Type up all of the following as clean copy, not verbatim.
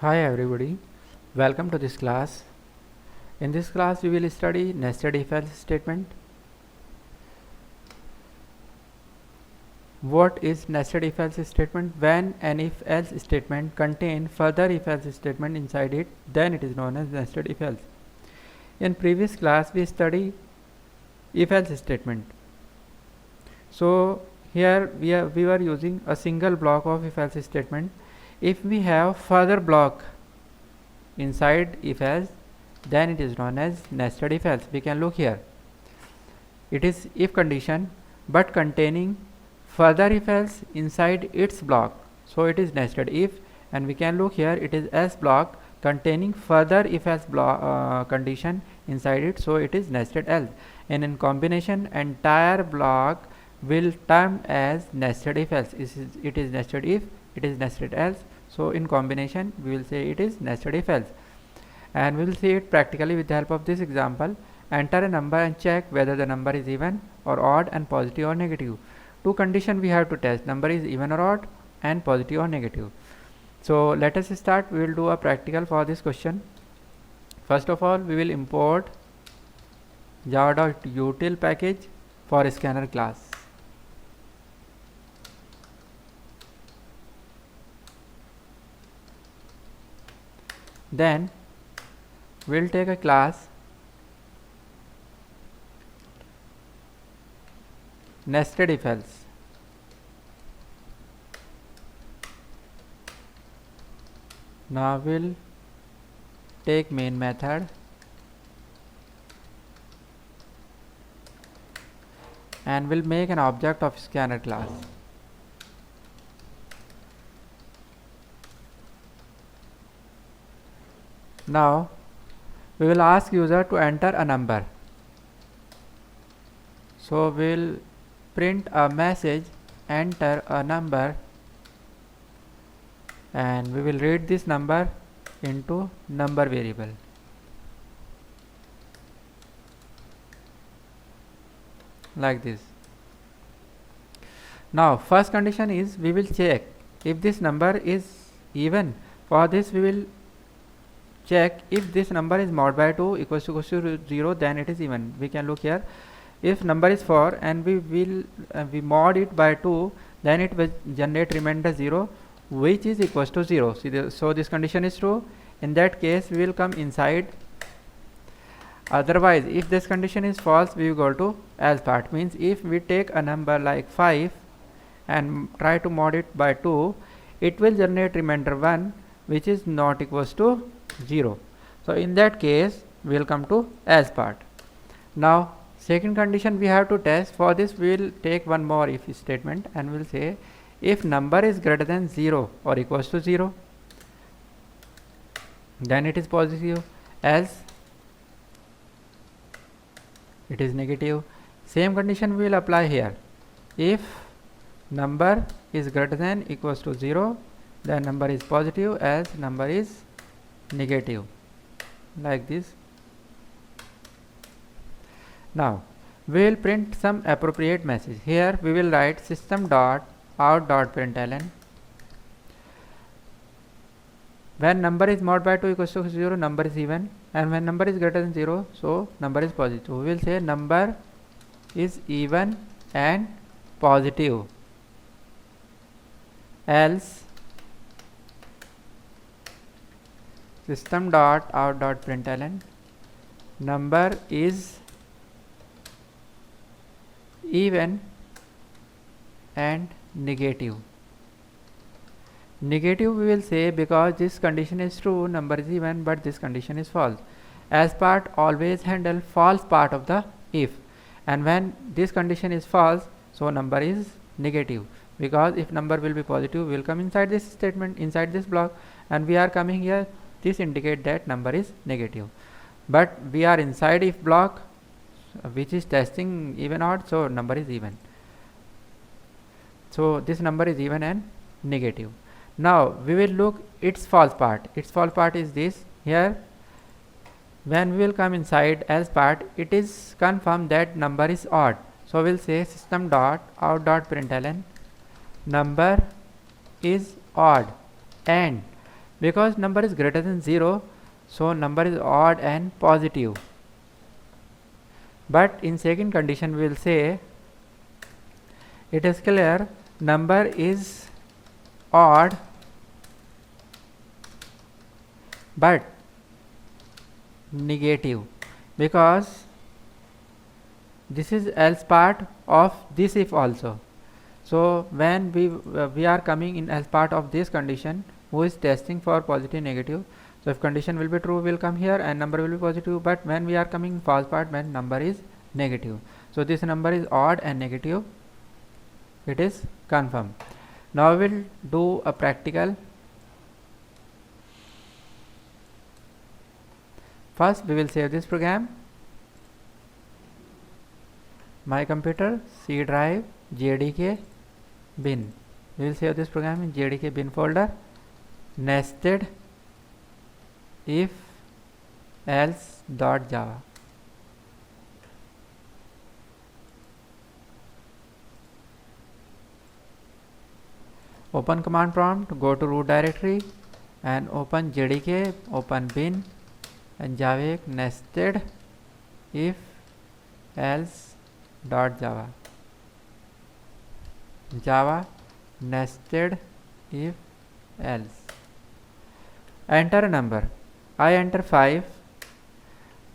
Hi everybody, welcome to this class. In this class we will study nested if else statement. What is nested if else statement? When an if else statement contains further if else statement inside it, then it is known as nested if else. In previous class we studied if else statement. So here we were using a single block of if else statement. If we have further block inside if else, then it is known as nested if else. We can look here. It is if condition but containing further if else inside its block, so it is nested if. And we can look here, it is else block containing further if else condition inside it, so it is nested else. And in combination, entire block will term as nested if else. It is nested if, it is nested else, so in combination we will say it is nested if else. And we will see it practically with the help of this example. Enter a number and check whether the number is even or odd and positive or negative. Two conditions we have to test: number is even or odd and positive or negative. So let us start. We will do a practical for this question. First of all, we will import java.util package for scanner class. Then we'll take a class nested if else. Now we'll take main method and we'll make an object of scanner class. Now we will ask user to enter a number. So we'll print a message, enter a number, and we will read this number into number variable. Like this. Now first condition is we will check if this number is even. For this we will check if this number is mod by 2 equals to 0, then it is even. We can look here. If number is 4 and we mod it by 2, then it will generate remainder 0, which is equals to 0. So this condition is true. In that case we will come inside. Otherwise, if this condition is false, we will go to else part. Means if we take a number like 5 and try to mod it by 2, it will generate remainder 1, which is not equals to 0. So in that case we will come to else part. Now second condition we have to test. For this we will take one more if statement and we will say if number is greater than 0 or equals to 0, then it is positive, else it is negative. Same condition we will apply here. If number is greater than equals to 0, then number is positive, else number is negative. Like this. Now we will print some appropriate message. Here we will write system.out.println. When number is mod by 2 equals to 0, number is even, and when number is greater than 0, so number is positive. We will say number is even and positive, else system.out.println number is even and negative. Negative we will say because this condition is true, number is even, but this condition is false. Else part always handle false part of the if, and when this condition is false, so number is negative, because if number will be positive, we will come inside this statement, inside this block, and we are coming here. This indicate that number is negative, but we are inside if block, which is testing even odd, so number is even. So this number is even and negative. Now we will look its false part. Its false part is this. Here when we will come inside else part, it is confirmed that number is odd, so we will say system.out.println number is odd and Because number is greater than 0, so number is odd and positive. But in second condition we will say it is clear number is odd but negative, because this is else part of this if also. So when we are coming in as part of this condition who is testing for positive negative, so if condition will be true will come here and number will be positive, but when we are coming false part when number is negative, so this number is odd and negative, it is confirmed. Now we will do a practical. First we will save this program, my computer, C drive, JDK bin. We will save this program in JDK bin folder. Nested if else .java. Open command prompt, go to root directory and open JDK, open bin and java nested if else .java. Java nested if else. Enter a number. I enter 5.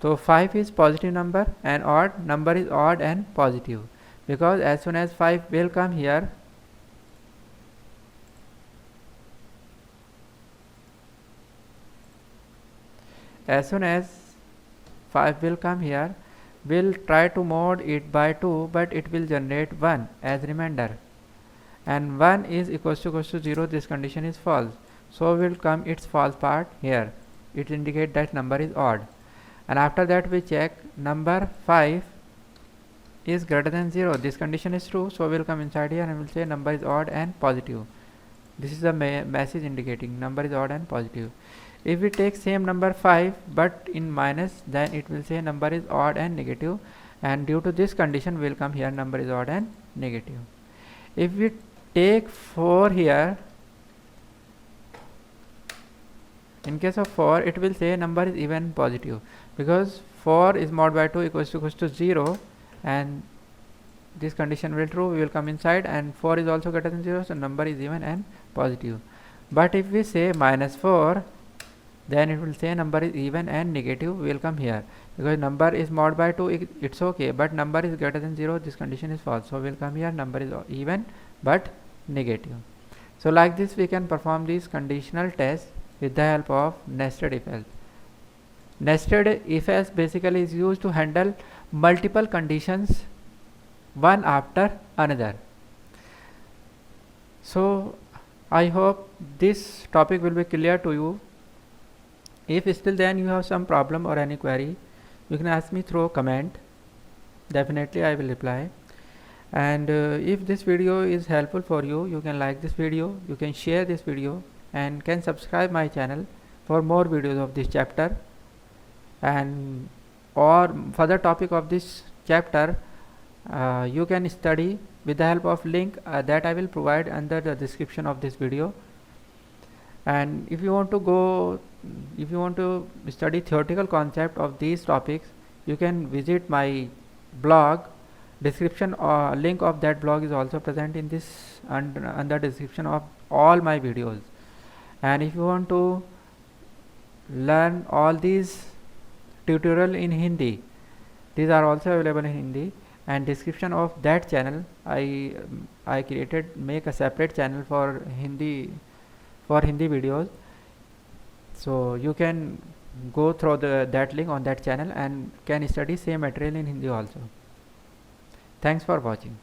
So 5 is positive number and odd number is odd and positive, because as soon as 5 will come here, we'll try to mod it by 2, but it will generate 1 as remainder, and 1 is equals to 0. This condition is false, so will come its false part here. It indicates that number is odd, and after that we check number 5 is greater than 0. This condition is true, so we'll come inside here and we'll say number is odd and positive. This is the message indicating number is odd and positive. If we take same number 5 but in minus, then it will say number is odd and negative, and due to this condition will come here number is odd and negative. If we take 4 here, in case of 4 it will say number is even positive, because 4 is mod by 2 equals to 0, and this condition will true. We will come inside and 4 is also greater than 0, so number is even and positive. But if we say minus 4, then it will say number is even and negative. We will come here, because number is mod by 2, it's okay, but number is greater than 0, this condition is false, so we will come here number is even but negative. So like this we can perform these conditional tests with the help of nested if else. Nested if else basically is used to handle multiple conditions one after another. So I hope this topic will be clear to you. If still then you have some problem or any query, you can ask me through comment. Definitely I will reply. And if this video is helpful for you, you can like this video, you can share this video, and can subscribe my channel for more videos of this chapter, and or further topic of this chapter you can study with the help of link that I will provide under the description of this video. And if you want to study theoretical concept of these topics, you can visit my blog. Description link of that blog is also present in this under description of all my videos. And if you want to learn all these tutorial in Hindi, these are also available in Hindi, and description of that channel I make a separate channel for Hindi videos, so you can go through that link on that channel and can study same material in Hindi also. Thanks for watching.